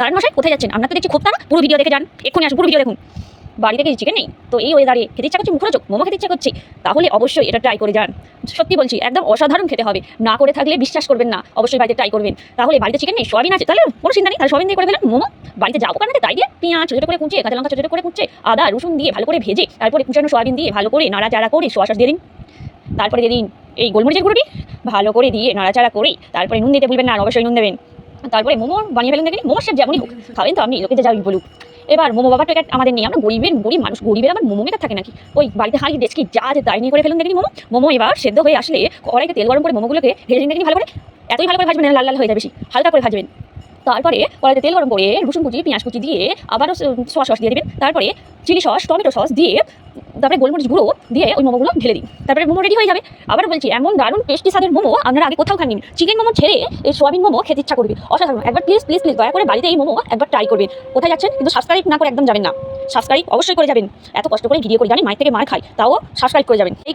দাঁড়ান মশাই, কোথায় যাচ্ছেন? আপনার তো দেখছি খুব তারা, পুরো ভিডিও দেখে যান, এক্ষুনি আসুন, পুরো ভিডিও দেখুন। বাড়ি থেকে চিকেন নেই তো এই ওয়েদারে খেতে ইচ্ছা করছে, মুখরোচক মোমো খেতে ইচ্ছা করছে, তাহলে অবশ্যই এটা ট্রাই করে যান। সত্যি বলছি, একদম অসাধারণ খেতে হবে। না করে থাকলে বিশ্বাস করবেন না, অবশ্যই বাড়িতে ট্রাই করবেন। তাহলে বাড়িতে চিকেন নেই, সোয়াবিন আছে, তাহলে কোনো চিন্তা নেই, তাহলে সোয়াবিন দিয়ে করে ফেলেন মোমো। বাড়িতে যাবো কারণে তাই দিয়ে পেঁয়াজ ছোটো করে কুচে, কাঁচা লঙ্কা ছোটো করে কুচে, আদা রসুন দিয়ে ভালো করে ভেজে, তারপরে কুচানো সোয়াবিন দিয়ে ভালো করে নাড়াচাড়া করে সোয়া সস দিয়ে দিন। তারপরে দিয়ে দিন এই গোলমরিচের গুঁড়োটি, ভালো করে দিয়ে নাড়াচাড়া করে তারপরে নুন দিতে ভুলবেন না, অবশ্যই নুন দেবেন। তারপরে মোমো বানিয়ে ফেলেন দেখেন, মোমোর শেপ যেমনই হোক খাবেন তো আপনি, লোকে যাই বলুক। এবার মোমো বাবার প্যাকেট আমাদের নেই, আমরা গরিব মানুষ, গরিবের আবার মোমো মেকার থাকে নাকি? ওই বাড়িতে হাঁড়ি ডেস্কি যা আছে তাই নিয়ে করে ফেলুন দেখেন মোমো এবার সেদ্ধ হয়ে আসলে কড়াইতে তেল গরম করে মোমোগুলোকে ভেজে নিন দেখেন ভালো করে। এতই ভালো করে ভাজবেন, লাল লাল হয়ে যায়, বেশি হালকা করে ভাজবেন। তারপরে কড়াইতে তেল গরম করে রসুন কুচি পেঁয়াজ কুচি দিয়ে আবারও সোয়া সস দিয়ে দেবেন। তারপরে চিলি সস টমেটো সস দিয়ে, তারপরে গোলমরিচ গুঁড়ো দিয়ে ওই মোমোগুলো ঢেলে দিন। তারপরে মোমো রেডি হয়ে যাবে। আবার বলছি, এমন দারুণ টেস্টি স্বাদের মোমো আপনারা আগে কোথাও খাননি। চিকেন মোমো ছেড়ে এই সোয়াবিন মোমো খেতে ইচ্ছা করবে, অসাধারণ। একবার প্লিজ প্লিজ প্লিজ দয়া করে বাড়িতে এই মোমো একবার ট্রাই করবেন। কোথায় যাচ্ছেন? কিন্তু সাবস্ক্রাইব না করে একদম যাবেন না, সাবস্ক্রাইব অবশ্যই করে যাবেন। এত কষ্ট করে ভিডিও করে জানি মায়ের থেকে মার খাই, তাও সাবস্ক্রাইব করে যাবেন। এই